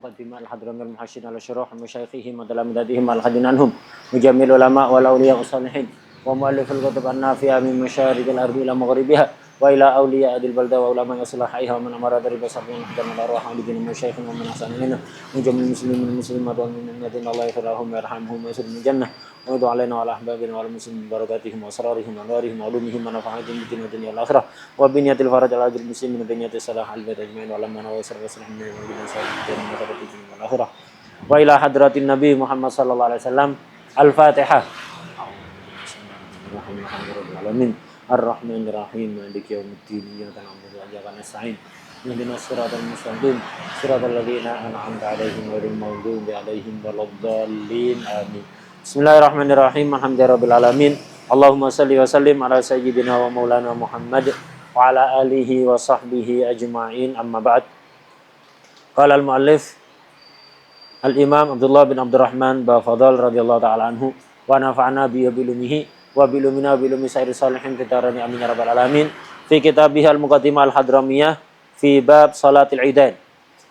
قدم الحضرم المحشين على شروح مشايخهم وتلامذتهم الخدين عنهم مجمع العلماء والأولياء والصالحين ومؤلف الكتب النافعة من مشارق الأرض إلى مغربها وإلى أولياء البلدة وعلماء إصلاحها ومن أمر درب صبر حتى من الأرواح ولدين المشايخ ومن أحسن منه مجمع المسلمين المسلمات والمؤمنين الله يغفر لهم ويرحمهم ويسر من الجنة ويدعو علينا وعلى أحبابنا وعلى المسلمين بركاتهم وأسرارهم وأنوارهم وعلومهم ونفعاتهم في الدين والدنيا والآخرة وبنية الفرج على أجر المسلمين وبنية الصلاح على البيت أجمعين ولما نوصل وصلح من المؤمنين والآخرة وإلى حضرة النبي محمد صلى الله عليه وسلم الفاتحة. Bismillahirrahmanirrahim. Ar-Rahmanir-Rahim. Maliki yaumiddin. Iyyaka na'budu wa iyyaka nasta'in. Ihdinas siratal mustaqim. Siratal ladzina an'amta 'alaihim ghairil maghdubi 'alaihim waladdallin. Amin. Bismillahirrahmanirrahim. Alhamdulillahirabbil alamin. Allahumma shalli wa sallim ala sayyidina wa maulana Muhammad wa ala alihi wa sahbihi ajma'in. Amma ba'd. Qala al-muallif Al-Imam Abdullah bin Abdurrahman Bafadal radhiyallahu ta'ala anhu wa nafa'na bi bilumihi wa bilumina bilumi sairi salihin fitarani amin ya rabbal alamin fi kitabih al-muqaddimah al-hadramiyah fi bab salatil idain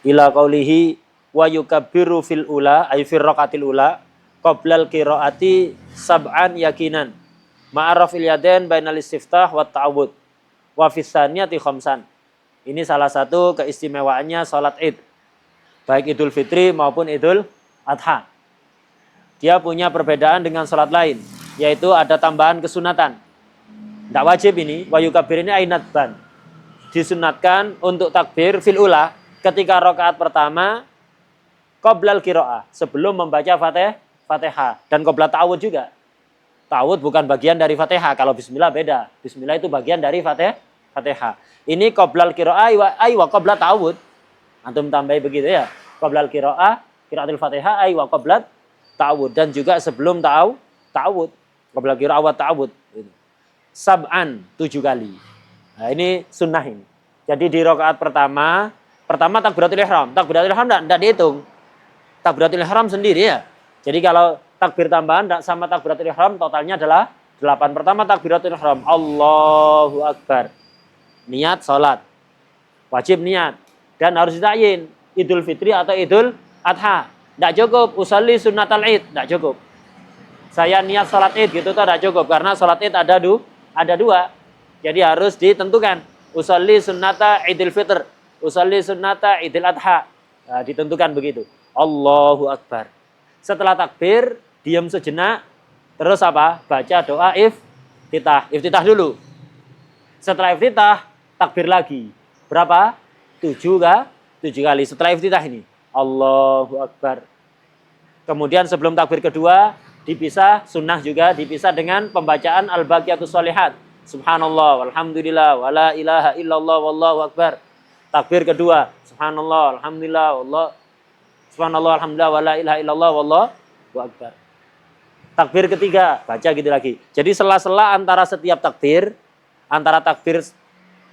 ila qawlihi wa yukabbiru fil ula ay fir raqatil ula qabla al-qiraati sab'an yakinan ma'arrafil yadain bainal istiftah wa ta'awud wa fis saniyati khamsan. Ini salah satu keistimewaannya salat Id, baik Idul Fitri maupun Idul Adha. Dia punya perbedaan dengan salat lain, yaitu ada tambahan kesunatan. Tidak wajib ini, wa yukabbir ini ainatban. Disunatkan untuk takbir fil ula ketika rakaat pertama qoblal qiraah, sebelum membaca Fatihah, dan qobla ta'awud juga. Ta'awud bukan bagian dari Fatihah, kalau bismillah beda. Bismillah itu bagian dari Fatihah. Ini qoblal qiraah wa qobla ta'awud. Antum tambahi begitu ya. Qoblal qiraah, qiraatul Fatihah wa qobla ta'awud, dan juga sebelum ta'awud. Qabla qiraah wa ta'awud. Sab'an, 7 kali. Nah, ini sunnah ini. Jadi di rakaat pertama takbiratul ihram. Takbiratul ihram tidak dihitung. Takbiratul ihram sendiri ya. Jadi kalau takbir tambahan sama takbiratul ihram totalnya adalah 8. Pertama takbiratul ihram. Allahu Akbar. Niat salat. Wajib niat. Dan harus ditakyin. Idul Fitri atau Idul Adha. Tidak cukup. Usalli sunnatal Id. Tidak cukup. Saya niat salat Id gitu tuh tidak cukup, karena salat Id ada dua. Jadi harus ditentukan. Usalli sunnata Idul Fitr, usalli sunnata Idul Adha. Nah, ditentukan begitu. Allahu Akbar. Setelah takbir, diam sejenak, terus apa? Baca doa iftitah. Iftitah dulu. Setelah iftitah, takbir lagi. Berapa? 7 kali. Setelah iftitah ini. Allahu Akbar. Kemudian sebelum takbir kedua, dipisah, sunnah juga dipisah dengan pembacaan al-baqiyatus sholihat. Subhanallah, walhamdulillah, wala ilaha illallah, wallahu akbar. Takbir kedua, subhanallah, alhamdulillah, subhanallah, alhamdulillah, wala ilaha illallah, wallahu akbar. Takbir ketiga, baca gitu lagi. Jadi sela-sela antara setiap takbir, antara takbir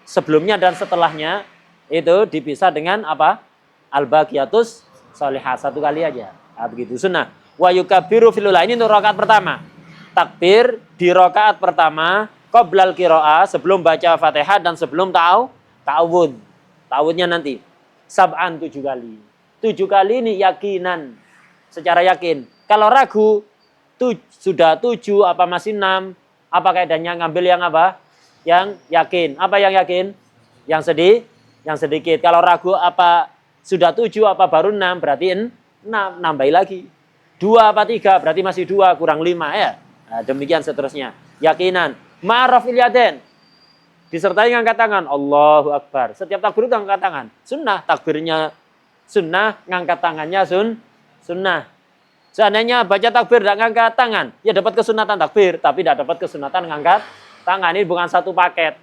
sebelumnya dan setelahnya, itu dipisah dengan apa? Al-baqiyatus sholihat, 1 kali aja. Nah, begitu sunnah. Wa yukabbiru fil ula, ini untuk rakaat pertama. Takbir di rakaat pertama qoblal qiraah, sebelum baca Fatihah dan sebelum ta'awud. Ta'awudnya nanti. Sab'an, 7 kali. 7 kali ini yakinan, secara yakin. Kalau ragu, sudah 7 apa masih 6? Apa kaidahnya ngambil yang apa? Yang yakin. Apa yang yakin? Yang sedikit. Kalau ragu apa sudah 7 apa baru 6? Berarti 6, nambahi lagi. 2 apa 3, berarti masih 2, kurang 5 ya. Nah, demikian seterusnya. Yakinan. Ma'rafil yadain. Disertai ngangkat tangan. Allahu Akbar. Setiap takbir itu ngangkat tangan. Sunnah. Takbirnya sunnah, ngangkat tangannya sunnah. Seandainya baca takbir tidak ngangkat tangan, ya dapat kesunatan takbir, tapi tidak dapat kesunatan ngangkat tangan. Ini bukan satu paket.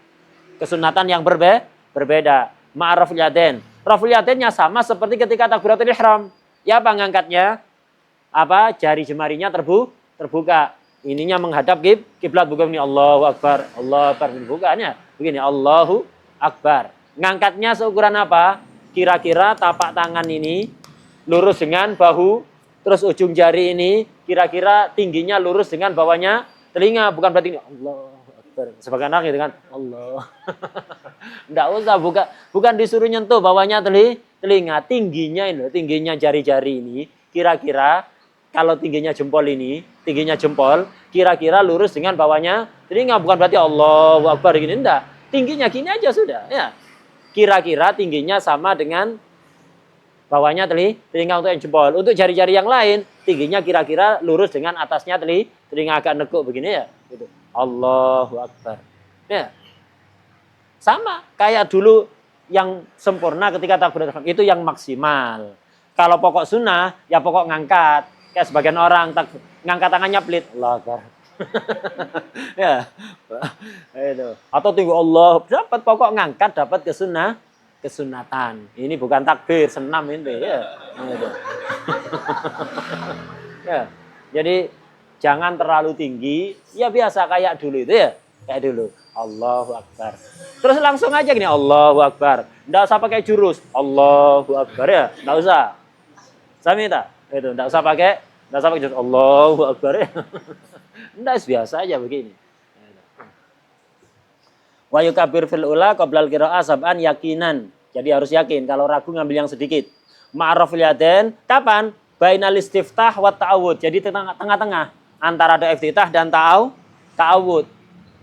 Kesunatan yang berbeda. Ma'rafil yadain. Raful yadainnya sama seperti ketika takbiratul ihram. Ya apa ngangkatnya? Apa jari jemarinya terbuka, ininya menghadap kiblat, bukan ini Allahu Akbar, Allahu Akbar, bukannya begini Allahu Akbar. Ngangkatnya seukuran apa? Kira-kira tapak tangan ini lurus dengan bahu, terus ujung jari ini kira-kira tingginya lurus dengan bawahnya telinga, bukan berarti ini Allahu Akbar. Akbar. Sebagian orang gitu kan, Allah. Enggak usah, bukan disuruh nyentuh bawahnya telinga, tingginya jari-jari ini, kira-kira kalau tingginya jempol, kira-kira lurus dengan bawahnya telinga, bukan berarti Allahu Akbar gini, enggak. Tingginya gini aja sudah, ya. Kira-kira tingginya sama dengan bawahnya telinga untuk yang jempol. Untuk jari-jari yang lain, tingginya kira-kira lurus dengan atasnya telinga agak nekuk begini ya. Gitu. Allahu Akbar. Ya. Sama kayak dulu yang sempurna ketika takbiratul ihram itu yang maksimal. Kalau pokok sunnah ya pokok ngangkat. Kayak sebagian orang ngangkat tangannya pelit. Allahu Akbar. Ya. Itu. Atau tunggu Allah dapat pokok ngangkat dapat kesunatan. Ini bukan takbir, senam ini ya. Gitu. Ya. Jadi jangan terlalu tinggi, ya biasa kayak dulu itu ya. Kayak dulu. Allahu Akbar. Terus langsung aja gini, Allahu Akbar. Nggak usah pakai jurus. Allahu Akbar ya. Nggak usah. Saya minta. Itu, nggak usah pakai jurus. Allahu Akbar ya. Nggak, biasa aja begini. Wa yukabir fil ula qoblal qiraa'ah sab'an yakinan. Jadi harus yakin. Kalau ragu ngambil yang sedikit. Ma'rafil yaden. Kapan? Bainal istiftah wa ta'awud. Jadi tengah-tengah. Antara ada iftitah dan ta'awud.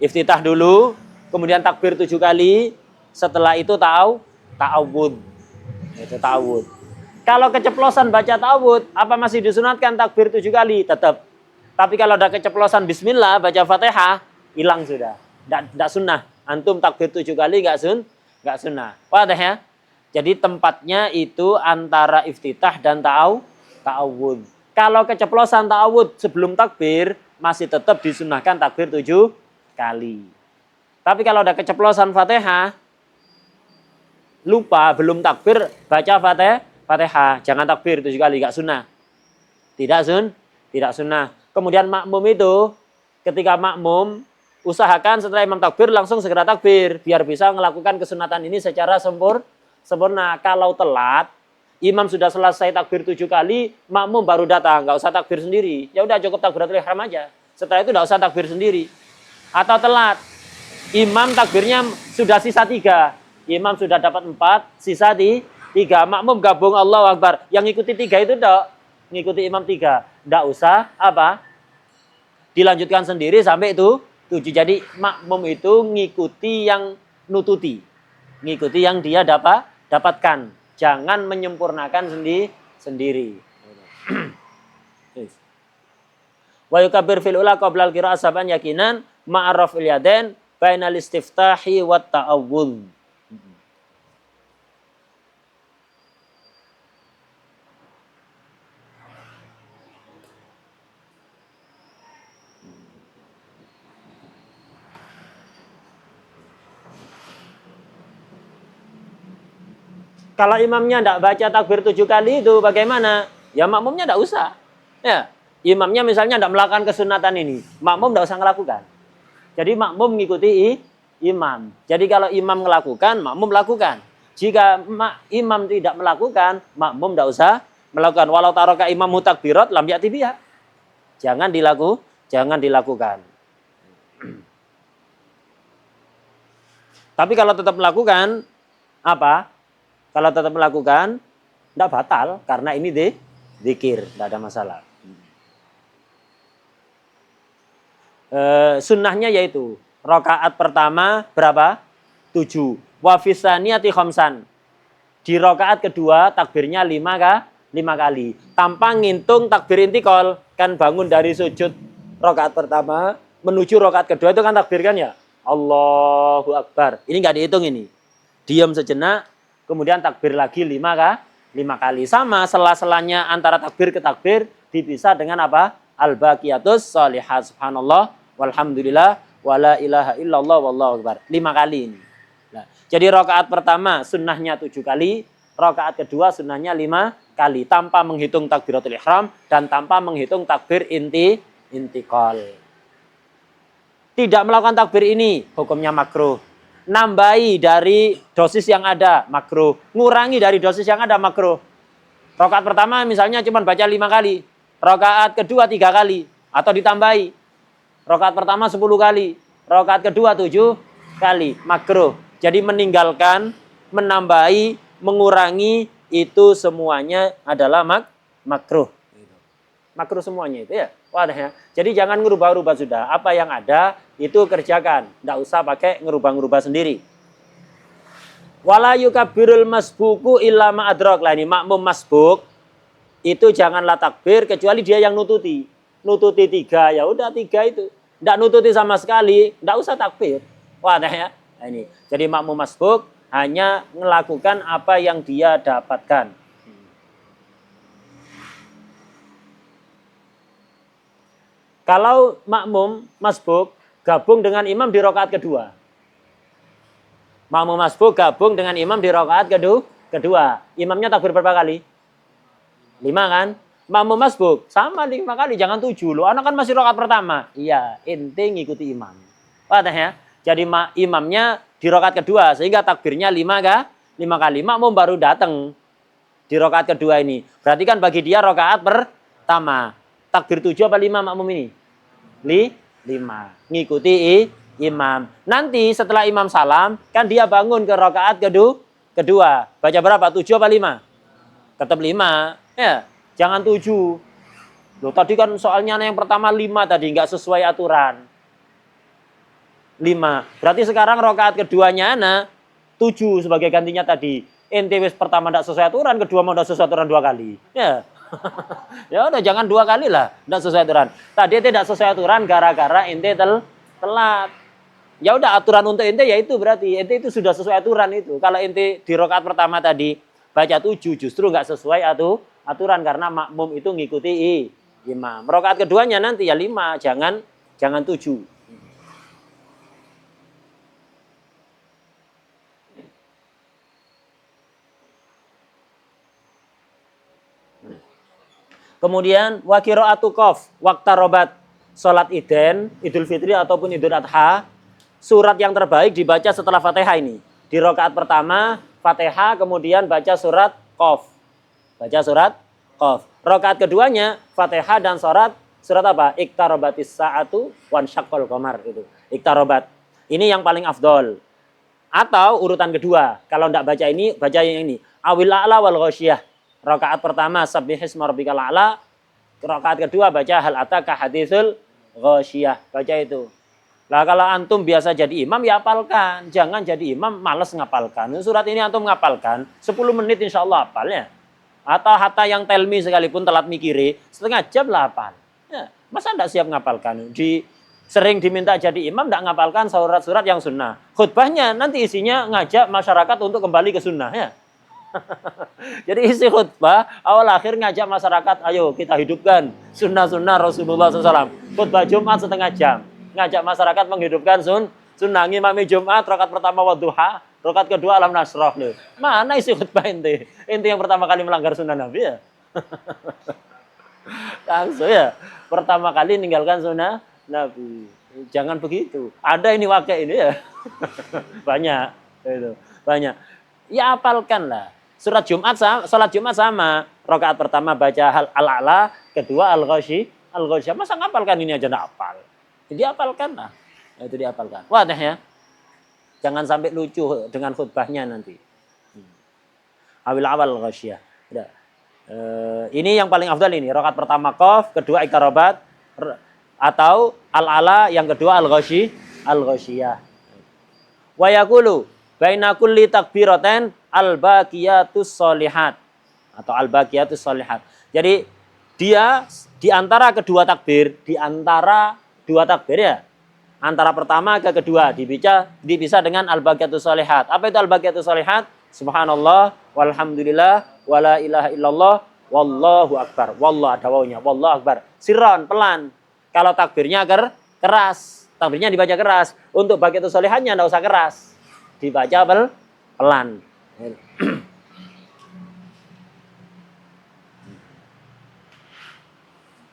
Iftitah dulu, kemudian takbir 7 kali, setelah itu ta'awud. Itu ta'awud. Kalau keceplosan baca ta'awud, apa masih disunatkan takbir 7 kali? Tetap. Tapi kalau ada keceplosan bismillah, baca Fatihah, hilang sudah. Tidak sunnah. Antum takbir 7 kali nggak sunnah. Wadah ya? Jadi tempatnya itu antara iftitah dan ta'awud. Kalau keceplosan ta'awud sebelum takbir, masih tetap disunahkan takbir 7 kali. Tapi kalau ada keceplosan Fatihah, lupa, belum takbir, baca Fatihah. Jangan takbir 7 kali, nggak sunnah. Tidak sunnah. Kemudian makmum itu, ketika makmum, usahakan setelah imam takbir, langsung segera takbir. Biar bisa melakukan kesunatan ini secara sempurna. Kalau telat, imam sudah selesai takbir 7 kali, makmum baru datang, nggak usah takbir sendiri. Ya udah cukup takbiratul ihram aja. Setelah itu nggak usah takbir sendiri. Atau telat, imam takbirnya sudah sisa 3, imam sudah dapat 4, sisa 3, makmum gabung Allahu Akbar. Yang ngikuti 3 itu dok, ngikuti imam 3, nggak usah dilanjutkan sendiri sampai itu 7. Jadi makmum itu ngikuti yang nututi, ngikuti yang dia dapatkan. Jangan menyempurnakan sendiri. Wa yukabbir fil ula qoblal qiraa'ah sab'an yakinan ma'arrafil yaden bainal istiftahi wat ta'awudz. Kalau imamnya tidak baca takbir 7 kali itu bagaimana? Ya makmumnya tidak usah. Ya, imamnya misalnya tidak melakukan kesunatan ini, makmum tidak usah melakukan. Jadi makmum mengikuti imam. Jadi kalau imam melakukan, makmum lakukan. Jika imam tidak melakukan, makmum tidak usah melakukan. Walau taroka imam mutakbirat lam ya'ti biha. Jangan dilakukan. Tapi kalau tetap melakukan, apa? Kalau tetap melakukan, tidak batal. Karena ini dzikir, tidak ada masalah. Sunnahnya yaitu, rakaat pertama berapa? 7. Wa fisaniyati khamsan. Di rakaat kedua, takbirnya 5 kali. Tanpa ngitung takbir intikal. Kan bangun dari sujud rakaat pertama, menuju rakaat kedua itu kan takbir kan ya? Allahu Akbar. Ini nggak dihitung ini. Diam sejenak. Kemudian takbir lagi 5 kali. Sama sela-selanya antara takbir ke takbir dipisah dengan apa? Al-baqiyatus sholihat. Subhanallah, walhamdulillah, wala ilaha illallah, wallahu akbar. 5 kali ini. Nah, jadi rakaat pertama sunnahnya 7 kali. Rakaat kedua sunnahnya 5 kali. Tanpa menghitung takbiratul ihram dan tanpa menghitung takbir intikal. Tidak melakukan takbir ini, hukumnya makruh. Nambahi dari dosis yang ada, makruh. Ngurangi dari dosis yang ada, makruh. Rakaat pertama misalnya cuma baca 5 kali. Rakaat kedua 3 kali. Atau ditambahi. Rakaat pertama 10 kali. Rakaat kedua 7 kali. Makruh. Jadi meninggalkan, menambahi, mengurangi itu semuanya adalah makruh. Makruh semuanya itu ya. Wadah ya. Jadi jangan ngerubah-rubah sudah. Apa yang ada itu kerjakan. Tidak usah pakai ngerubah-ngerubah sendiri. Wala yukabbirul masbuku illa ma'adrok. Lah ini makmum masbuk itu janganlah takbir kecuali dia yang nututi. Nututi 3, ya udah 3 itu. Tidak nututi sama sekali, tidak usah takbir. Wadah ya. Nah, ini. Jadi makmum masbuk hanya melakukan apa yang dia dapatkan. Kalau makmum masbuk gabung dengan imam di rakaat kedua. Makmum masbuk gabung dengan imam di rakaat kedua. Imamnya takbir berapa kali? 5 kan? Makmum masbuk sama 5 kali, jangan 7 loh. Anak kan masih rakaat pertama. Iya, ente ngikuti imam. Paham ya? Jadi imamnya di rakaat kedua sehingga takbirnya 5 kali. Makmum baru datang di rakaat kedua ini. Berarti kan bagi dia rakaat pertama. Takbir 7 apa 5 makmum ini? 5. Ngikuti imam. Nanti setelah imam salam, kan dia bangun ke rakaat kedua. Baca berapa? 7 apa 5? Tetap 5. Ya, jangan 7. Loh, tadi kan soalnya yang pertama 5 tadi, nggak sesuai aturan. 5. Berarti sekarang rakaat keduanya 7 sebagai gantinya tadi. Ente wis pertama tidak sesuai aturan, kedua mau tidak sesuai aturan 2 kali. Ya. Ya udah jangan 2 kali lah, tidak sesuai aturan. Tadi tidak sesuai aturan gara-gara ente telat. Ya udah aturan untuk ente ya itu berarti ente itu sudah sesuai aturan itu. Kalau ente di rakaat pertama tadi baca 7 justru nggak sesuai aturan karena makmum itu ngikuti imam. Rakaat keduanya nanti ya 5, jangan 7. Kemudian wa qiraatu qaf waqtarobat salat Iden, Idul Fitri ataupun Idul Adha, surat yang terbaik dibaca setelah Fatihah ini. Di rakaat pertama Fatihah kemudian baca surat Qaf. Baca surat Qaf. Rakaat keduanya Fatihah dan surat apa? Iqtarobatis sa'atu wan syaqqal qamar itu. Iqtarobat. Ini yang paling afdol. Atau urutan kedua, kalau tidak baca ini, baca yang ini. Awil a'la wal ghasyiyah. Rakaat pertama sabbihisma rabbikal a'la. Rakaat kedua baca hal ataka haditsul ghasyiyah. Baca itu. Lah kalau antum biasa jadi imam ya hafalkan. Jangan jadi imam malas ngapalkan. Surat ini antum ngapalkan 10 menit insya Allah hafalnya. Atau hatta yang telmi sekalipun telat mikiri setengah jam lah hafal. Ya, masa tidak siap ngapalkan? Sering diminta jadi imam tidak ngapalkan surat-surat yang sunnah. Khutbahnya nanti isinya ngajak masyarakat untuk kembali ke sunnah ya. Jadi isi khutbah awal akhir ngajak masyarakat, ayo kita hidupkan sunnah-sunnah Rasulullah SAW. Khutbah Jumat setengah jam, ngajak masyarakat menghidupkan sunnah. Ngimami Jumat rakaat pertama wadduha, rakaat kedua alam nasrah. Loh. Mana isi khutbah ente? Ente yang pertama kali melanggar sunnah Nabi ya. Langsung ya, pertama kali meninggalkan sunnah Nabi. Jangan begitu. Ada ini wakil ini ya. Banyak itu, banyak. Ya hafalkan lah. Surat Jumat sama, salat Jumat sama. Rakaat pertama baca al-a'la, kedua al-ghasyiyah. Masa ngapalkan ini aja enggak hafal? Jadi hafalkan lah. Itu dihafalkan. Wadah ya. Jangan sampai lucu dengan khutbahnya nanti. Awil awal ghasyiyah. Ini yang paling afdal ini. Rakaat pertama qaf, kedua iqtarabat atau al-a'la, yang kedua al-ghasyiyah. Wa yaqulu baina kulli takbiratain al-baqiyatus sholihat atau al-baqiyatus sholihat. Jadi dia di antara kedua takbir, di antara dua takbir ya, antara pertama ke kedua dipisah dengan al-baqiyatus sholihat. Apa itu al-baqiyatus sholihat? Subhanallah, walhamdulillah, wala ilaha illallah, wallahu akbar. Wallah ada wawunya, wallahu akbar. Sirron, pelan. Kalau takbirnya keras, takbirnya dibaca keras. Untuk baqiyatus sholihatnya enggak usah keras. Dibaca pelan.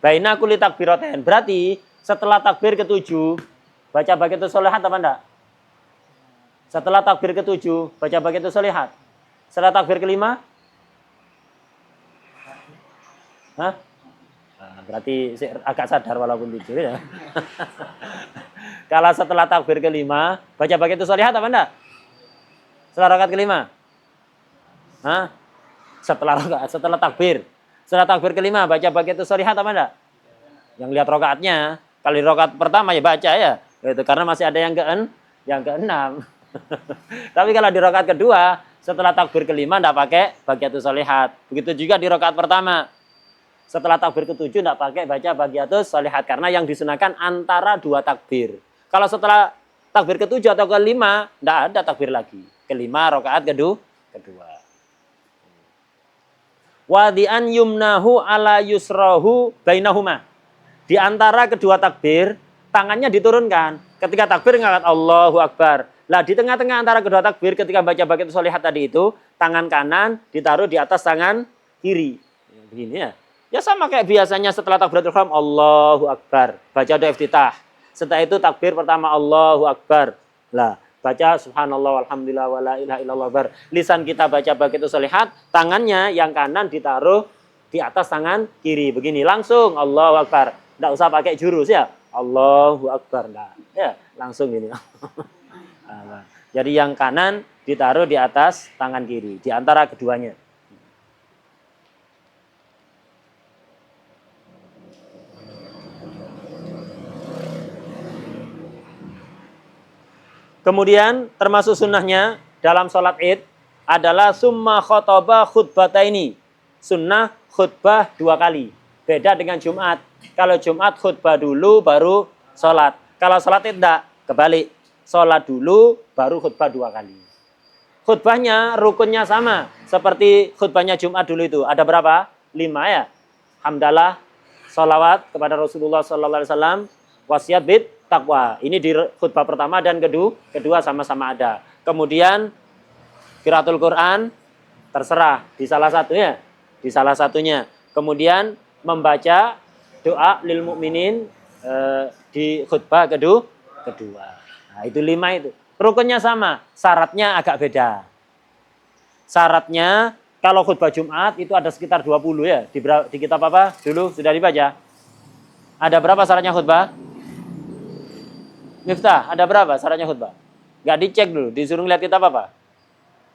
Baina kulli takbiratain. Berarti setelah takbir ke-7 baca baqiyatus sholihat apa enggak? Setelah takbir ke-7 baca baqiyatus sholihat. Setelah takbir ke-5? Hah? Nah, berarti agak sadar walaupun tidur ya. Kalau setelah takbir kelima, baca baqiyatu sholihat apa enggak? Setelah rakaat kelima? Hah? Setelah takbir. Setelah takbir kelima, baca baqiyatu sholihat apa enggak? Yang lihat rakaatnya. Kalau di rakaat pertama ya baca ya. Itu karena masih ada yang keenam. Tapi kalau di rakaat kedua, setelah takbir kelima enggak pakai baqiyatu sholihat. Begitu juga di rakaat pertama. Setelah takbir ketujuh enggak pakai baca baqiyatu sholihat karena yang disunahkan antara dua takbir. Kalau setelah takbir ketujuh atau kelima, enggak ada takbir lagi. Kelima rakaat kedua. Wadi'an yumnahu ala yusrahu bainahuma. Di antara kedua takbir, tangannya diturunkan. Ketika takbir ngangkat Allahu Akbar. Lah di tengah-tengah antara kedua takbir ketika baca baqiyatu sholihat tadi itu, tangan kanan ditaruh di atas tangan kiri. Begini ya. Ya sama kayak biasanya setelah takbiratul ihram Allahu Akbar, baca doa iftitah. Setelah itu takbir pertama Allahu Akbar. Lah, baca subhanallah walhamdulillah wala ilaha illallah bar. Lisan kita baca baqiyatu sholihat, tangannya yang kanan ditaruh di atas tangan kiri. Begini langsung Allahu Akbar. Enggak usah pakai jurus ya. Allahu Akbar enggak. Ya, langsung gini. Jadi yang kanan ditaruh di atas tangan kiri, di antara keduanya. Kemudian termasuk sunnahnya dalam sholat id adalah summa khotoba khutbataini. Sunnah khutbah 2 kali. Beda dengan Jumat. Kalau Jumat khutbah dulu baru sholat. Kalau sholat id enggak, kebalik. Sholat dulu baru khutbah 2 kali. Khutbahnya rukunnya sama. Seperti khutbahnya Jumat dulu itu. Ada berapa? 5 ya. Hamdalah, sholawat kepada Rasulullah SAW, wasiat bid taqwa. Ini di khutbah pertama dan kedua sama-sama ada. Kemudian qiraatul Quran terserah di salah satunya, Kemudian membaca doa lil mukminin di khutbah kedua. Nah, itu 5 itu. Rukunnya sama, syaratnya agak beda. Syaratnya kalau khutbah Jumat itu ada sekitar 20 ya. Di kitab apa? Dulu sudah dibaca. Ada berapa syaratnya khutbah? Miftah, ada berapa syaratnya khutbah? Nggak dicek dulu, disuruh lihat kitab apa?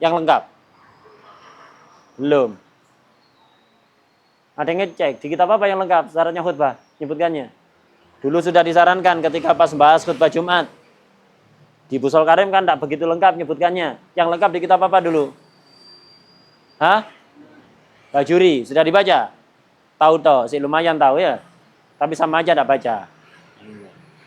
Yang lengkap? Belum. Ada yang ngecek, di kitab apa yang lengkap syaratnya khutbah? Nyebutkannya. Dulu sudah disarankan ketika pas bahas khutbah Jumat. Di Bushol Karim kan tidak begitu lengkap nyebutkannya. Yang lengkap di kitab apa dulu? Hah? Bajuri, sudah dibaca? Tahu toh, sih lumayan tahu ya. Tapi sama aja tidak baca.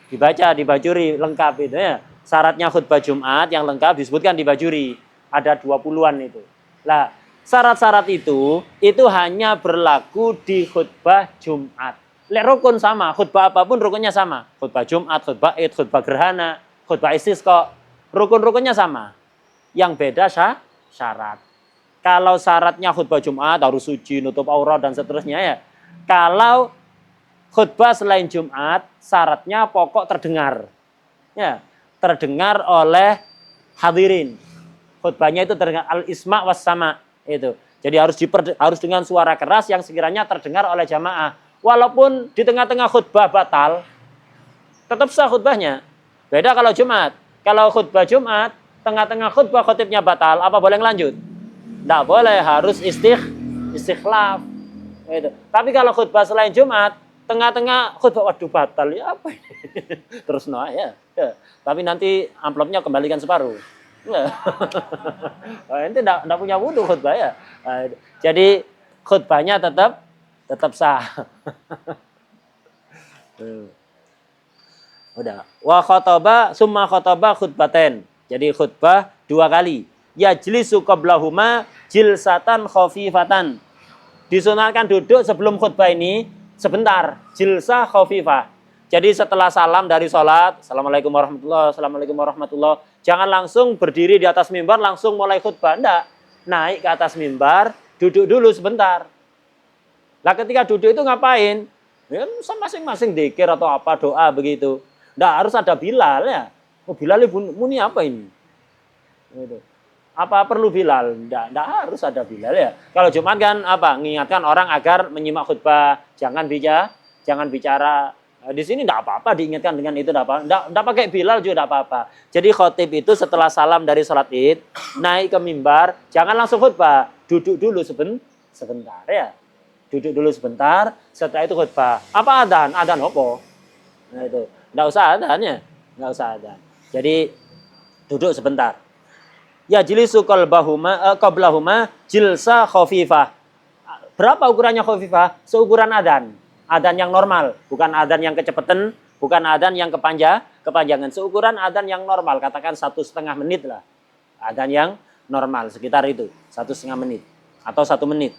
Dibaca di Bajuri lengkap itu ya. Syaratnya khutbah Jumat yang lengkap disebutkan di Bajuri. Ada 20-an itu. Lah, syarat-syarat itu hanya berlaku di khutbah Jumat. Lek rukun sama, khutbah apapun rukunnya sama. Khutbah Jumat, khutbah Id, khutbah gerhana, khutbah istisqa, rukun-rukunnya sama. Yang beda syarat. Kalau syaratnya khutbah Jumat harus suci, nutup aurat dan seterusnya ya. Kalau khutbah selain Jumat, syaratnya pokok terdengar. Ya, terdengar oleh hadirin. Khutbahnya itu terdengar al-isma' was sama itu. Jadi harus dengan suara keras yang sekiranya terdengar oleh jamaah. Walaupun di tengah-tengah khutbah batal, tetap sah khutbahnya. Beda kalau Jumat. Kalau khutbah Jumat, tengah-tengah khutbah khotibnya batal, apa boleh lanjut? Tidak boleh, harus istikhlaf. Gitu. Tapi kalau khutbah selain Jumat, tengah-tengah khutbah, waduh batal, ya apa ini? Terus ya. Tapi nanti amplopnya kembalikan separuh. Ente tidak punya wudhu khutbah ya. Jadi khutbahnya tetap sah. Udah. Wa khotobah summa khotobah khutbaten. Jadi khutbah 2 kali. Yajlisu qablahuma jilsatan khafifatan. Disunahkan duduk sebelum khutbah ini sebentar, jilsah khafifah. Jadi setelah salam dari sholat, assalamualaikum warahmatullahi, assalamualaikum warahmatullahi, jangan langsung berdiri di atas mimbar langsung mulai khutbah, enggak. Naik ke atas mimbar, duduk dulu sebentar. Nah ketika duduk itu ngapain? Ya, masing-masing zikir atau apa doa begitu. Enggak harus ada Bilal ya. Oh Bilal muni apa ini? Gitu. Apa perlu Bilal? Enggak harus ada Bilal ya. Kalau Jumat kan apa? Mengingatkan orang agar menyimak khutbah, jangan bicara Di sini tidak apa-apa diingatkan dengan itu, tidak apa, tidak pakai Bilal juga tidak apa-apa. Jadi khotib itu setelah salam dari sholat id naik ke mimbar, jangan langsung khutbah, duduk dulu sebentar ya, duduk dulu sebentar. Setelah itu khutbah. Apa adzan? Adzan apa? Nah itu, tidak usah adzan ya, tidak usah adzan. Jadi duduk sebentar. Ya jilisu qablahuma jilsa khafifah. Berapa ukurannya khafifah? Seukuran adzan. Adzan yang normal, bukan adzan yang kecepatan, bukan adzan yang kepanjangan. Seukuran adzan yang normal, katakan 1,5 menit lah. Adzan yang normal, sekitar itu, 1,5 menit atau 1 menit.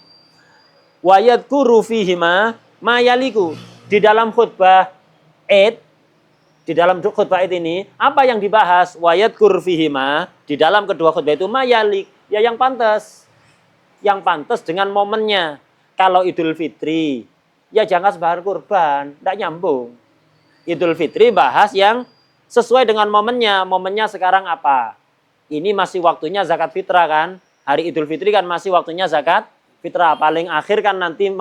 Wa yadhkuru fihima ma yaliku. Di dalam khutbah Id, di dalam khutbah Id ini, apa yang dibahas? Wa yadhkuru fihima, di dalam kedua khutbah itu ma yalik, ya yang pantas. Yang pantas dengan momennya. Kalau Idul Fitri, ya jangan sebahan kurban, tidak nyambung. Idul Fitri bahas yang sesuai dengan momennya. Momennya sekarang apa? Ini masih waktunya zakat fitrah kan? Hari Idul Fitri kan masih waktunya zakat fitrah. Paling akhir kan nanti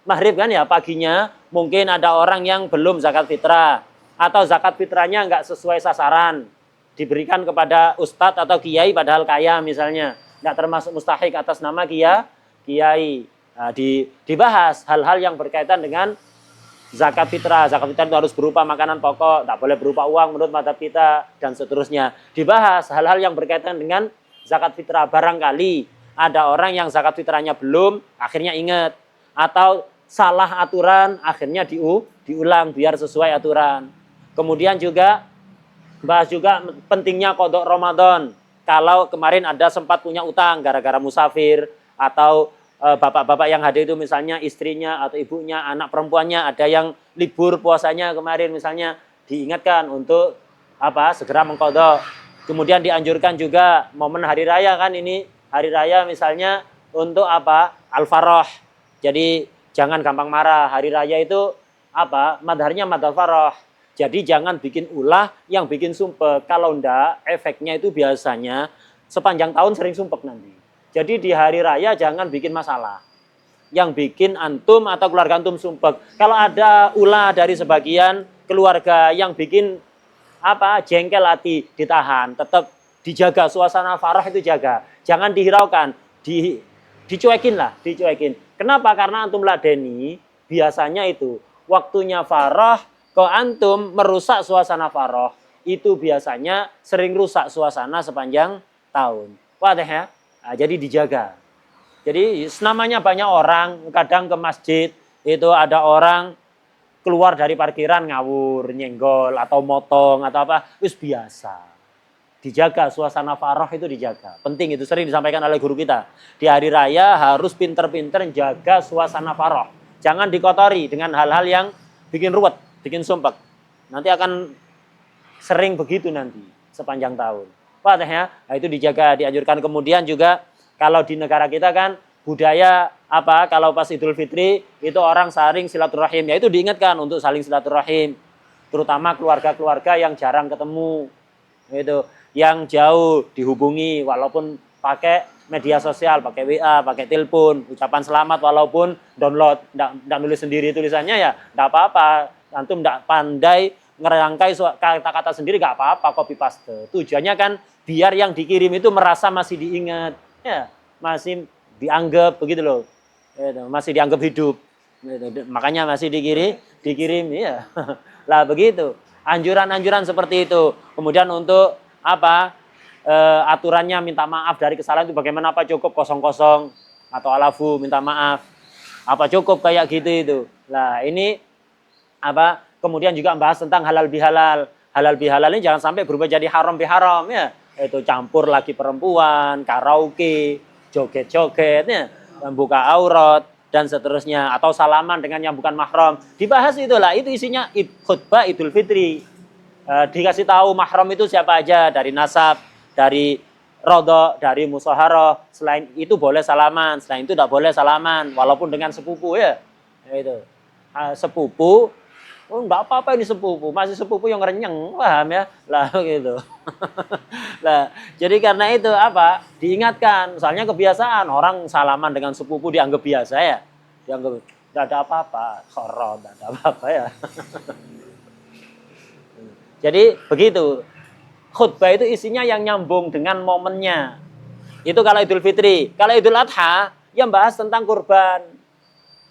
maghrib kan ya, paginya. Mungkin ada orang yang belum zakat fitrah. Atau zakat fitrahnya nggak sesuai sasaran. Diberikan kepada ustadz atau kiai padahal kaya misalnya. Nggak termasuk mustahik atas nama kiai. Nah, dibahas hal-hal yang berkaitan dengan zakat fitrah. Zakat fitrah itu harus berupa makanan pokok, tak boleh berupa uang menurut mazhab kita, dan seterusnya. Dibahas hal-hal yang berkaitan dengan zakat fitrah. Barangkali ada orang yang zakat fitrahnya belum, akhirnya ingat. Atau salah aturan, akhirnya diulang biar sesuai aturan. Kemudian juga bahas juga pentingnya qadha Ramadan. Kalau kemarin ada sempat punya utang gara-gara musafir, atau bapak-bapak yang hadir itu misalnya istrinya atau ibunya, anak perempuannya ada yang libur puasanya kemarin misalnya, diingatkan untuk segera mengqadha. Kemudian dianjurkan juga momen hari raya kan, ini hari raya misalnya untuk Al-Farah. Jadi jangan gampang marah. Hari raya itu madharnya madhar farah. Jadi jangan bikin ulah yang bikin sumpek. Kalau enggak, efeknya itu biasanya sepanjang tahun sering sumpek nanti. Jadi di hari raya jangan bikin masalah. Yang bikin antum atau keluarga antum sumpek. Kalau ada ulah dari sebagian keluarga yang bikin jengkel hati, ditahan. Tetap dijaga suasana farah itu, jaga. Jangan dihiraukan, dicuekin lah, dicuekin. Kenapa? Karena antum ladeni biasanya itu waktunya farah, kalau antum merusak suasana farah, itu biasanya sering rusak suasana sepanjang tahun. Wadah ya? Nah, jadi dijaga. Jadi namanya banyak orang, kadang ke masjid, itu ada orang keluar dari parkiran ngawur, nyenggol, atau motong, atau wis biasa. Dijaga suasana farah itu, dijaga. Penting itu, sering disampaikan oleh guru kita. Di hari raya harus pinter-pinter jaga suasana farah. Jangan dikotori dengan hal-hal yang bikin ruwet, bikin sumpek. Nanti akan sering begitu nanti sepanjang tahun. Wadah ya? Nah, itu dijaga, dianjurkan. Kemudian juga kalau di negara kita kan budaya kalau pas Idul Fitri itu orang saling silaturahim, ya itu diingatkan untuk saling silaturahim, terutama keluarga-keluarga yang jarang ketemu, itu yang jauh dihubungi walaupun pakai media sosial, pakai WA, pakai telepon, ucapan selamat walaupun download, enggak nulis sendiri tulisannya ya enggak apa-apa, antum enggak pandai ngerangkai kata-kata sendiri enggak apa-apa, copy paste. Tujuannya kan biar yang dikirim itu merasa masih diingat, ya, masih dianggap begitu loh, masih dianggap hidup, makanya masih dikirim, ya. Lah begitu, anjuran-anjuran seperti itu. Kemudian untuk aturannya minta maaf dari kesalahan itu bagaimana, cukup kosong-kosong atau alafu minta maaf, cukup kayak gitu itu. Lah ini kemudian juga membahas tentang halal bihalal. Halal bihalal ini jangan sampai berubah jadi haram biharam, ya. Itu campur lagi perempuan, karaoke, joget-joget, ya, membuka aurat dan seterusnya, atau salaman dengan yang bukan mahram. Dibahas itulah, itu isinya khutbah Idul Fitri. Dikasih tahu mahram itu siapa aja, dari nasab, dari rodho, dari musaharah. Selain itu boleh salaman, selain itu tidak boleh salaman, walaupun dengan sepupu, ya. Itu sepupu, enggak apa-apa ini sepupu, masih sepupu yang renyeng, paham ya? Lah gitu. Lah, jadi karena itu diingatkan, misalnya kebiasaan orang salaman dengan sepupu dianggap biasa, ya. Dianggap Tidak ada apa-apa, khoro, tidak ada apa-apa ya. Jadi begitu. Khutbah itu isinya yang nyambung dengan momennya. Itu kalau Idul Fitri. Kalau Idul Adha, yang bahas tentang kurban.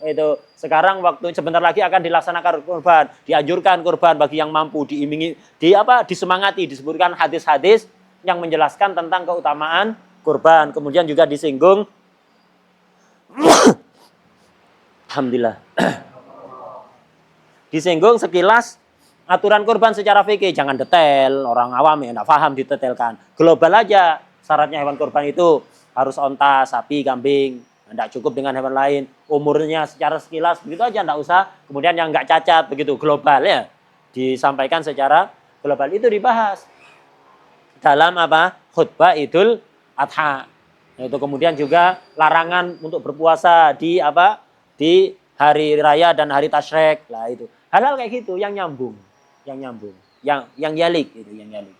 Itu sekarang waktu sebentar lagi akan dilaksanakan kurban, dianjurkan kurban bagi yang mampu, diiming disemangati, disebutkan hadis-hadis yang menjelaskan tentang keutamaan kurban. Kemudian juga disinggung alhamdulillah. Disinggung sekilas aturan kurban secara fikih, jangan detail, orang awam ya enggak paham didetailkan. Global aja syaratnya hewan kurban itu harus onta, sapi, kambing. Tidak cukup dengan hewan lain, umurnya secara sekilas begitu aja, tidak usah. Kemudian yang nggak cacat begitu, global ya, disampaikan secara global. Itu dibahas dalam khutbah Idul Adha. Itu kemudian juga larangan untuk berpuasa di di hari raya dan hari tasyrik lah itu. Hal-hal kayak gitu yang nyambung, yang yalik itu, yang yalik.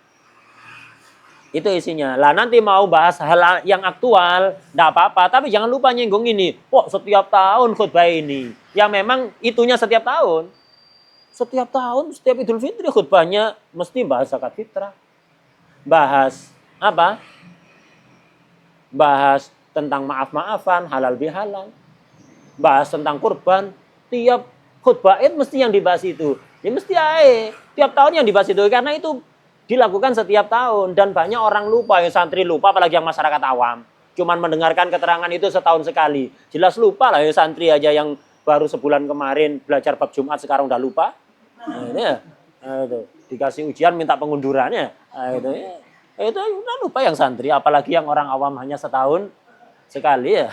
Itu isinya. Lah nanti mau bahas hal yang aktual, enggak apa-apa, tapi jangan lupa nyinggung ini. Setiap tahun khutbah ini. Ya memang itunya setiap tahun. Setiap tahun, setiap Idul Fitri khutbahnya mesti bahas zakat fitrah. Bahas Bahas tentang maaf-maafan, halal bihalal. Bahas tentang kurban. Tiap khutbah Id mesti yang dibahas itu. Ya mesti aja. Tiap tahun yang dibahas itu karena itu dilakukan setiap tahun dan banyak orang lupa, yang santri lupa, apalagi yang masyarakat awam. Cuman mendengarkan keterangan itu setahun sekali. Jelas lupa lah ya santri aja yang baru sebulan kemarin belajar bab Jumat sekarang udah lupa. Nah, ini ya. Itu dikasih ujian minta pengundurannya. Itu udah lupa yang santri, apalagi yang orang awam hanya setahun sekali ya.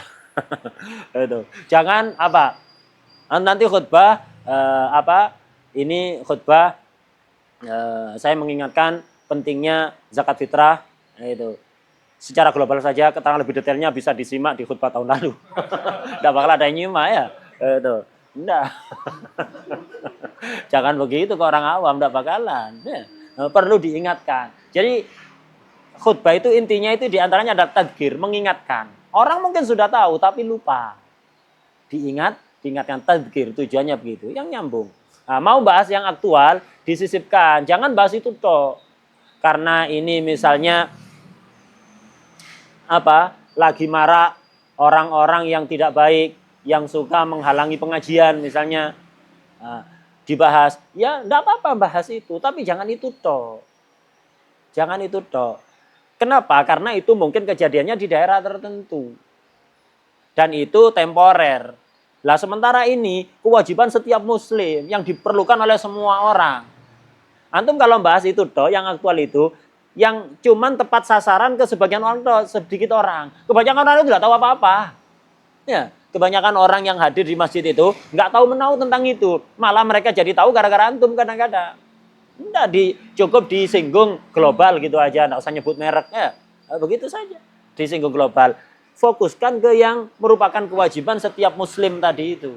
Itu. Jangan nanti khutbah ini khutbah saya mengingatkan pentingnya zakat fitrah itu secara global saja, keterangan lebih detailnya bisa disimak di khutbah tahun lalu. Tidak bakal ada yang nyimak ya. Itu. Enggak. Jangan begitu ke orang awam, tidak bakalan. Ya. Perlu diingatkan. Jadi khutbah itu intinya itu diantaranya ada tadkir, mengingatkan. Orang mungkin sudah tahu tapi lupa. Diingatkan tadkir, tujuannya begitu, yang nyambung. Nah, mau bahas yang aktual, disisipkan. Jangan bahas itu toh. Karena ini misalnya lagi marak orang-orang yang tidak baik, yang suka menghalangi pengajian misalnya. Nah, dibahas. Ya, enggak apa-apa bahas itu, tapi jangan itu toh. Jangan itu toh. Kenapa? Karena itu mungkin kejadiannya di daerah tertentu. Dan itu temporer. Lah sementara ini kewajiban setiap muslim yang diperlukan oleh semua orang. Antum kalau bahas itu toh, yang aktual itu, yang cuman tepat sasaran ke sebagian orang toh, sedikit orang. Kebanyakan orang itu tidak tahu apa-apa. Ya, kebanyakan orang yang hadir di masjid itu nggak tahu menahu tentang itu. Malah mereka jadi tahu gara-gara antum kadang-kadang. Cukup disinggung global gitu aja, nggak usah nyebut mereknya. Begitu saja. Disinggung global. Fokuskan ke yang merupakan kewajiban setiap muslim tadi itu.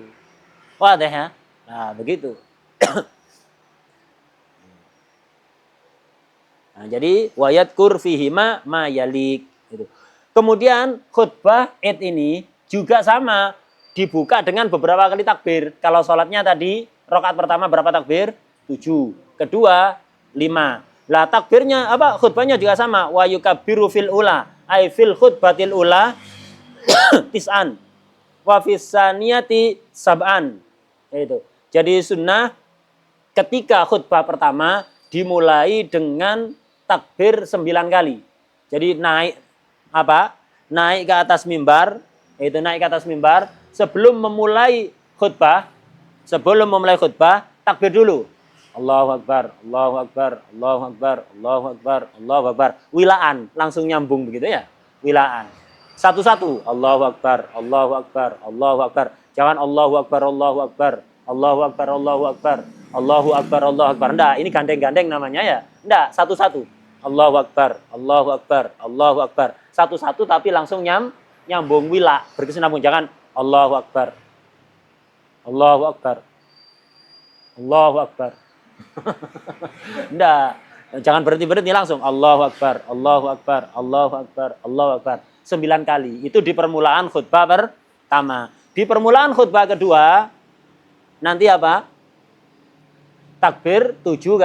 Wah deh ya. Nah, begitu. Nah, jadi wayadkur fihima ma yalik gitu. Kemudian khutbah Id ini juga sama, dibuka dengan beberapa kali takbir. Kalau sholatnya tadi rakaat pertama berapa takbir? 7. Kedua 5. Lah takbirnya khutbahnya juga sama, wa yukabbiru fil ula, ai fil khutbatil ula tis'an wa fissaniyati sab'an. Itu. Jadi sunnah ketika khutbah pertama dimulai dengan takbir 9 kali. Jadi naik ke atas mimbar, sebelum memulai khutbah, takbir dulu. Allahu Akbar, Allahu Akbar, Allahu Akbar, Allahu Akbar, Allahu Akbar. Wilaan, langsung nyambung begitu ya. Wilaan. Satu-satu. Allahu Akbar, Allahu Akbar, Allahu Akbar. Jangan Allahu Akbar, Allahu Akbar, Allahu Akbar, Allahu Akbar, Allahu Akbar, Allahu Akbar. Enggak, ini gandeng-gandeng namanya ya. Enggak, satu-satu. Allahu Akbar, Allahu Akbar, Allahu Akbar. Satu-satu tapi langsung nyambung wila, berkesinambung. Jangan Allahu Akbar, Allahu Akbar, Allahu Akbar. Enggak, jangan berhenti langsung Allahu Akbar, Allahu Akbar, Allahu Akbar, Allahu Akbar. 9 kali. Itu di permulaan khutbah pertama. Di permulaan khutbah kedua nanti apa? Takbir 7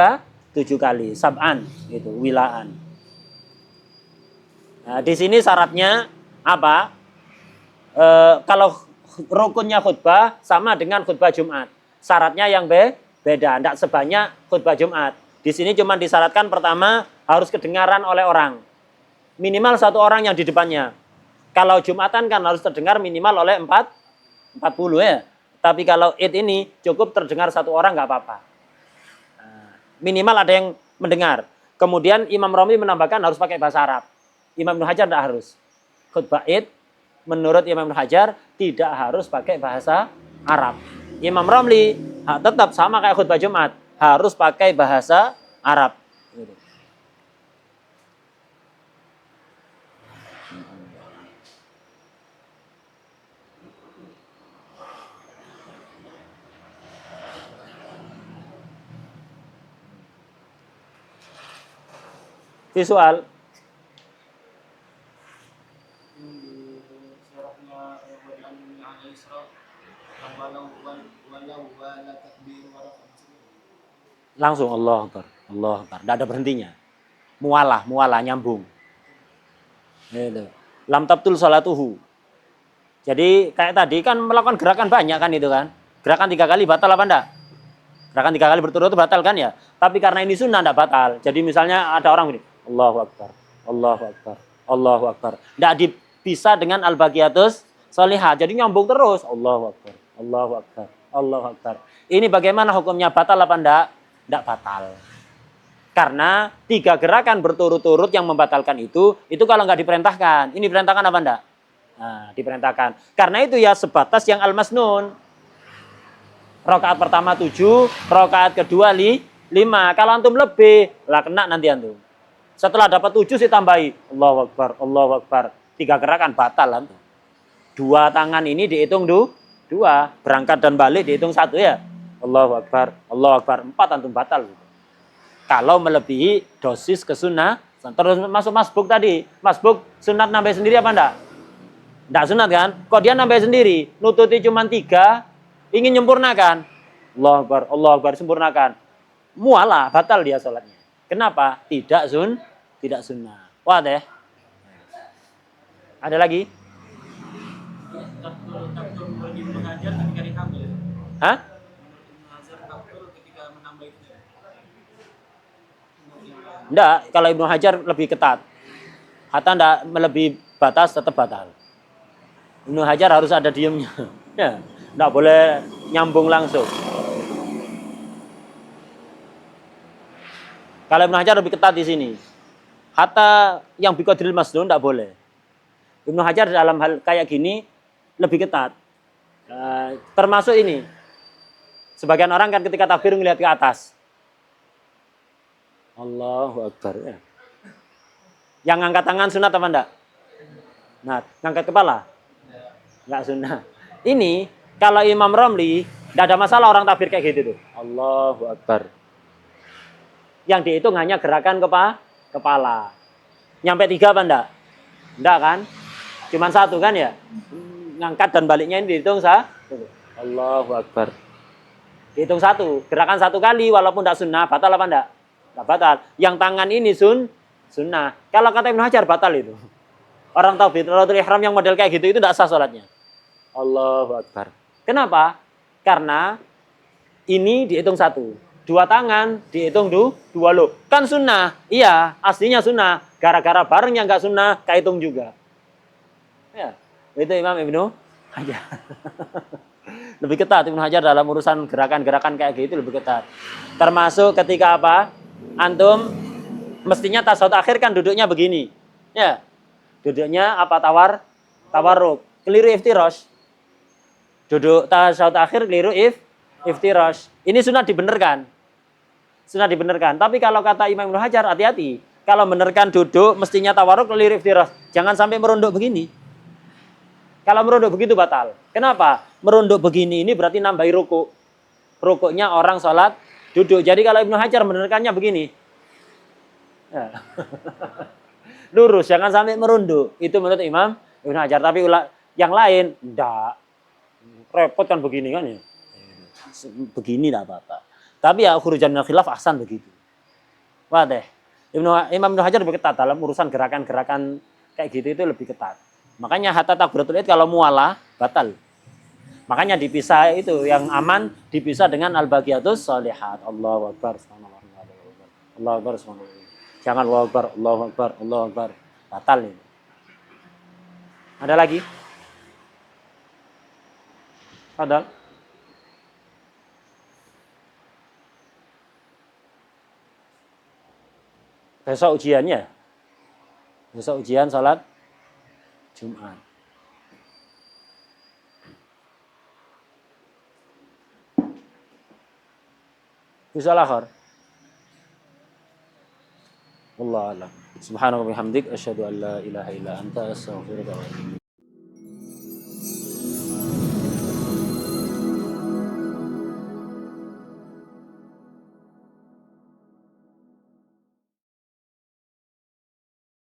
kali, sab'an itu wilaan. Nah, di sini syaratnya apa? Kalau rukunnya khutbah sama dengan khutbah Jumat. Syaratnya yang beda, tidak sebanyak khutbah Jumat. Di sini cuma disyaratkan pertama harus kedengaran oleh orang. Minimal 1 orang yang di depannya. Kalau Jumatan kan harus terdengar minimal oleh 40 ya. Tapi kalau Id ini cukup terdengar 1 orang nggak apa-apa. Minimal ada yang mendengar. Kemudian Imam Romli menambahkan harus pakai bahasa Arab. Imam Ibnu Hajar tidak harus. Khutbah Id menurut Imam Ibnu Hajar tidak harus pakai bahasa Arab. Imam Romli tetap sama kayak khutbah Jumat, harus pakai bahasa Arab. Visual. Langsung Allah Akbar, Allah Akbar. Tidak ada berhentinya. Mualah, nyambung. Itu. Lam tabtul salatuhu. Jadi kayak tadi kan melakukan gerakan banyak kan itu kan. Gerakan 3 kali batal apa enggak? Gerakan 3 kali berturut-turut batal kan ya. Tapi karena ini sunnah enggak batal. Jadi misalnya ada orang begini, Allahu Akbar, Allahu Akbar, Allahu Akbar. Tidak dipisah dengan al-baqiyatus sholihah. Jadi nyambung terus. Allahu Akbar, Allahu Akbar, Allahu Akbar. Ini bagaimana hukumnya, batal apa enggak? Tidak batal. Karena 3 gerakan berturut-turut yang membatalkan itu kalau nggak diperintahkan. Ini diperintahkan apa enggak? Nah, diperintahkan. Karena itu ya sebatas yang al-masnun. Rakaat pertama 7, rakaat kedua 5. Kalau antum lebih, lah kena nanti antum. Setelah dapat 7 sih tambahi. Allahu Akbar, Allahu Akbar. 3 gerakan batal antum. 2 tangan ini dihitung 2. Berangkat dan balik dihitung 1 ya. Allahu Akbar, Allahu Akbar. 4 antum batal. Kalau melebihi dosis kesunnah. Terus masuk masbuk tadi. Masbuk sunat nambah sendiri apa enggak? Enggak sunat kan? Kok dia nambah sendiri? Nututi cuma 3. Ingin menyempurnakan. Allahu Akbar, Allahu Akbar, sempurnakan. Mualah, batal dia sholatnya. Kenapa? Tidak sunnah. Wah deh. Ada lagi? Hah? Enggak, kalau Ibnu Hajar lebih ketat. Hatta enggak melebihi batas tetap batal. Ibnu Hajar harus ada diamnya. Ya, enggak boleh nyambung langsung. Kalau Ibnu Hajar lebih ketat di sini. Hatta yang biqadril masnun enggak boleh. Ibnu Hajar dalam hal kayak gini lebih ketat. Termasuk ini. Sebagian orang kan ketika takbir ngelihat ke atas. Allahu Akbar. Ya. Yang ngangkat tangan sunat apa enggak? Nah, ngangkat kepala? Enggak sunnah. Ini kalau Imam Romli enggak ada masalah orang takbir kayak gitu tuh. Allahu Akbar. Yang dihitung hanya gerakan kepala. Nyampe 3 apa enggak? Enggak kan? Cuman 1 kan ya? Ngangkat dan baliknya ini dihitung Allahu Akbar. Dihitung 1. Gerakan 1 kali walaupun enggak sunnah, batal apa enggak? Enggak batal. Yang tangan ini sunnah. Kalau kata Ibnu Hajar batal itu. Orang takbiratul ihram yang model kayak gitu itu enggak sah salatnya. Allahu Akbar. Kenapa? Karena ini dihitung 1. 2 tangan dihitung 2 loh. Kan sunnah. Iya, aslinya sunnah. Gara-gara bareng yang enggak sunnah, kehitung juga. Ya, itu Imam Ibnu Hajar. Lebih ketat Ibnu Hajar dalam urusan gerakan-gerakan kayak gitu lebih ketat. Termasuk ketika apa? Antum mestinya tasawuf akhir kan duduknya begini. Ya. Duduknya apa tawarruk. Keliru iftirash. Duduk tasawuf akhir keliru iftirash. Ini sunat dibenarkan. Sunat dibenarkan. Tapi kalau kata Imam Ibnu Hajar hati-hati. Kalau benerkan duduk mestinya tawarruk keliru iftirash. Jangan sampai merunduk begini. Kalau merunduk begitu batal. Kenapa? Merunduk begini ini berarti nambahi ruku. Rukuknya orang sholat duduk. Jadi kalau Ibnu Hajar menerkannya begini. Ya. Lurus, jangan sampai merunduk. Itu menurut Imam Ibnu Hajar. Tapi yang lain, enggak. Repot kan begini kan ya. begini tidak apa-apa. Tapi ya khurujan minal khilaf ahsan begitu. Wadah. Imam Ibnu Hajar lebih ketat dalam urusan gerakan-gerakan kayak gitu itu lebih ketat. Makanya hatta takbiratul id kalau mualah batal. Makanya dipisah itu yang aman dipisah dengan al-baqiyatus shalihat. Allahu akbar. Allahu akbar. Jangan Allahu akbar, Allahu akbar, Allahu akbar. Batal ini. Ada lagi? Ada? Besok ujiannya? Besok ujian salat Jumat. Bisa lahir. Wallahu a'lam. Subhanaka wa bihamdik asyhadu an la ilaha illa anta astaghfiruka wa atubu ilaik.